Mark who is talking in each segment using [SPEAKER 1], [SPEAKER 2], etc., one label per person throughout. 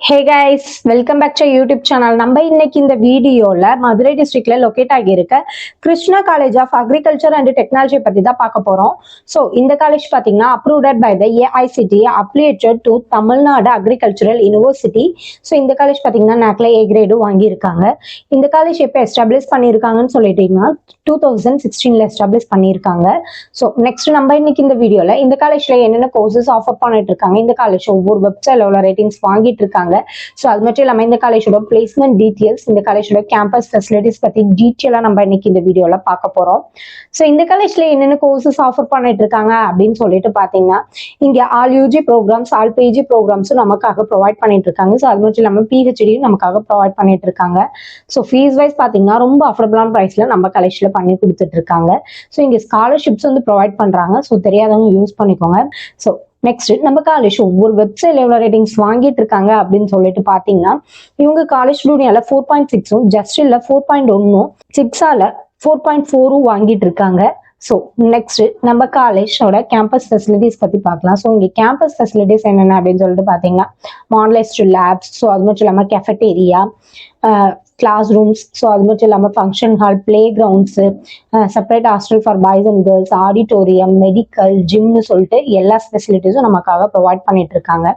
[SPEAKER 1] Hey guys, welcome back to YouTube channel. நம்ம இன்னைக்கு இந்த வீடியோல மதுரை டிஸ்ட்ரிக்ட்ல லொக்கேட் ஆகியிருக்க Krishna college of agriculture and technology பத்தி தான் பார்க்க போறோம். ஸோ இந்த காலேஜ் பார்த்தீங்கன்னா approved by the AICTE affiliated to Tamil Nadu agricultural university. So இந்த காலேஜ் பார்த்தீங்கன்னா நாக்ல ஏ கிரேடும் வாங்கியிருக்காங்க. இந்த காலேஜ் எப்போ எஸ்டாப்ளிஷ் பண்ணியிருக்காங்கன்னு சொல்லிட்டீங்கன்னா 2016ல எஸ்டாப்ளிஷ் பண்ணியிருக்காங்க. ஸோ நெக்ஸ்ட் நம்ம இன்னைக்கு இந்த வீடியோல இந்த காலேஜ்ல என்னென்ன கோர்சஸ் ஆஃபர் பண்ணிட்டு இருக்காங்க, இந்த காலேஜ் ஒவ்வொரு வெப்சைட்ல உள்ள ரேட்டிங்ஸ் வாங்கிட்டு இருக்காங்க. ஸோ அது மட்டும் இல்லாமல் இந்த காலேஜோட பிளேஸ்மெண்ட் டீட்டெயில்ஸ், இந்த காலேஜோட கேம்பஸ் ஃபெசிலிட்டிஸ் பத்தி டீட்டெயிலாக நம்ம இன்னைக்கு இந்த வீடியோல பார்க்க போறோம். ஸோ இந்த காலேஜ்ல என்னென்ன கோர்சஸ் ஆஃபர் பண்ணிட்டு இருக்காங்க அப்படின்னு சொல்லிட்டு பார்த்தீங்கன்னா, இங்க all UG programs, all PG ப்ரோக்ராம்ஸும் நமக்காக ப்ரொவைட் பண்ணிட்டு இருக்காங்க. ஸோ அது மட்டும் இல்லாமல் பிஹெச்டியும் நமக்காக ப்ரொவைட் பண்ணிட்டு இருக்காங்க. ஸோ ஃபீஸ் வைஸ் பார்த்தீங்கன்னா ரொம்ப அஃபோர்டபுளான ப்ரைஸ்ல நம்ம காலேஜ்ல பண்ணி கொடுத்துட்டு இருக்காங்க. ஸோ இங்க ஸ்காலர்ஷிப்ஸ் வந்து ப்ரொவைட் பண்றாங்க. ஸோ தெரியாதவங்க யூஸ் பண்ணிக்கோங்க. ஸோ நெக்ஸ்ட் நம்ம காலேஜ் ஒவ்வொரு வெப்சைட்ல எவ்வளவு ரேட்டிங்ஸ் வாங்கிட்டு இருக்காங்க அப்படின்னு சொல்லிட்டு பாத்தீங்கன்னா, இவங்க காலேஜ் ஸ்டூடியோல 4.6 ஜஸ்ட் இல்ல 4.1 சிக்ஸால 4.4 வாங்கிட்டு இருக்காங்க. ஸோ நெக்ஸ்ட் நம்ம காலேஜோட கேம்பஸ் ஃபெசிலிட்டிஸ் பத்தி பார்க்கலாம். ஸோ இங்க கேம்பஸ் ஃபெசிலிட்டிஸ் என்னென்ன அப்படின்னு சொல்லிட்டு பாத்தீங்கன்னா, மாடலைஸ்டு லேப்ஸ், ஸோ அது மட்டும் இல்லாம கெஃபட்டேரியா, கிளாஸ் ரூம்ஸ், ஸோ அது மட்டும் இல்லாமல் function hall, play grounds, separate hostel for boys and girls, auditorium, medical, ஜிம்னு சொல்லிட்டு எல்லா ஃபெசிலிட்டிஸும் நமக்காக ப்ரொவைட் பண்ணிட்டு இருக்காங்க.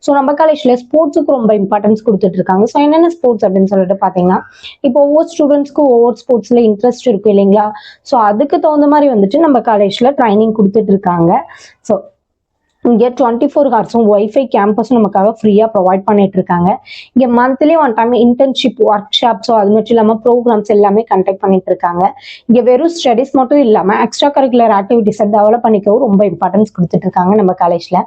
[SPEAKER 1] ஸோ நம்ம காலேஜில் ஸ்போர்ட்ஸுக்கு ரொம்ப இம்பார்ட்டன்ஸ் கொடுத்துட்டு இருக்காங்க. ஸோ என்னென்ன ஸ்போர்ட்ஸ் அப்படின்னு சொல்லிட்டு பார்த்தீங்கன்னா, இப்போ ஒவ்வொரு ஸ்டூடெண்ட்ஸ்க்கும் ஒவ்வொரு ஸ்போர்ட்ஸில் இன்ட்ரெஸ்ட் இருக்கும் இல்லைங்களா? ஸோ அதுக்கு தகுந்த மாதிரி வந்துட்டு நம்ம காலேஜில் ட்ரைனிங் கொடுத்துட்டு இருக்காங்க. ஸோ இங்க 24 ஹவர்ஸும் ஒய்ஃபை கேம்பஸும் நமக்காக ஃப்ரீயா ப்ரொவைட் பண்ணிட்டு இருக்காங்க. இங்க monthly one time internship work ஷாப்ஸோ அது மட்டும் இல்லாம ப்ரோக்ராம்ஸ் எல்லாமே கண்டக்ட் பண்ணிட்டு இருக்காங்க. இங்க வெறும் ஸ்டடிஸ் மட்டும் இல்லாம எக்ஸ்ட்ரா கரிக்குலர் ஆக்டிவிட்டிஸை டெவலப் பண்ணிக்கவும் ரொம்ப இம்பார்ட்டன்ஸ் கொடுத்துட்டு இருக்காங்க நம்ம காலேஜ்ல.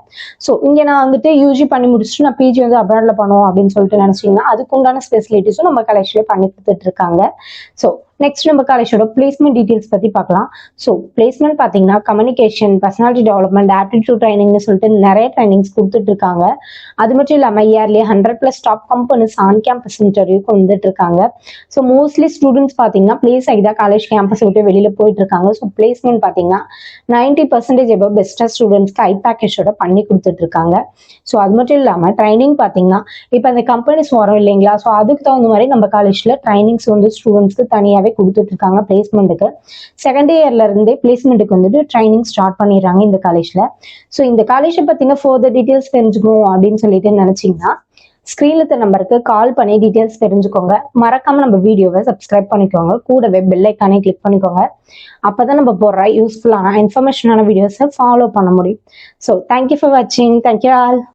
[SPEAKER 1] ஸோ இங்க நான் வந்துட்டு யூஜி பண்ணி முடிச்சுட்டு நான் பிஜி வந்து அப்ராட்ல பண்ணுவோம் அப்படின்னு சொல்லிட்டு நினைச்சீங்கன்னா அதுக்கு உண்டான ஃபெசிலிட்டிஸும் நம்ம காலேஜ்ல பண்ணி கொடுத்துட்டு இருக்காங்க. ஸோ நெக்ஸ்ட் நம்ம காலேஜோட பிளேஸ்மெண்ட் டீடைல்ஸ் பத்தி பார்க்கலாம். ஸோ பிளேஸ்மெண்ட் பார்த்தீங்கன்னா கம்யூனிகேஷன், பர்சனாலிட்டி டெவலப்மெண்ட், ஆப்டிடியூட் ட்ரைனிங்னு சொல்லிட்டு நிறைய ட்ரைனிங்ஸ் கொடுத்துட்டு இருக்காங்க. அது மட்டும் இல்லாமல் yearly 100+ top companies on campus இன்டர்வியூக்கு வந்துட்டு இருக்காங்க. ஸோ மோஸ்ட்லி ஸ்டூடெண்ட்ஸ் பார்த்தீங்கன்னா பிளேஸ் ஆகி தான் காலேஜ் கேம்பஸ் விட்டு வெளியில போயிட்டு இருக்காங்க. ஸோ பிளேஸ்மெண்ட் பார்த்தீங்கன்னா 90% எபோவ் பெஸ்ட்டாக ஸ்டூடெண்ட்ஸ்க்கு ஐ பேக்கேஜோட பண்ணி கொடுத்துட்டு இருக்காங்க. ஸோ அது மட்டும் இல்லாமல் ட்ரைனிங் பார்த்தீங்கன்னா இப்போ அந்த கம்பெனிஸ் வரும் இல்லைங்களா? ஸோ அதுக்கு தகுந்த மாதிரி நம்ம காலேஜில் ட்ரைனிங்ஸ் வந்து ஸ்டூடெண்ட்ஸ்க்கு தனியாகவே கொடுத்துட்டு இருக்காங்க. பிளேஸ்மெண்ட்டுக்கு செகண்ட் இயர்ல இருந்தே பிளேஸ்மெண்ட்டுக்கு வந்துட்டு ட்ரைனிங் ஸ்டார்ட் பண்ணிடுறாங்க இந்த காலேஜ்ல. ஸோ இந்த காலேஜை பத்தின ஃபர்தர் டீடைல்ஸ் தெரிஞ்சுக்கணும் அப்படின்னு சொல்லிட்டு நினைச்சீங்கன்னா ஸ்கிரீன்ல இருக்க நம்பருக்கு கால் பண்ணி டீடைல்ஸ் தெரிஞ்சுக்கோங்க. மறக்காம நம்ம வீடியோவை சப்ஸ்கிரைப் பண்ணிக்கோங்க. கூடவே பெல் ஐக்கானே கிளிக் பண்ணிக்கோங்க. அப்பதான் நம்ம போடுற யூஸ்ஃபுல்லான இன்ஃபர்மேஷனான வீடியோஸை ஃபாலோ பண்ண முடியும். ஸோ தேங்க்யூ ஃபார் வாட்சிங். Thank you all.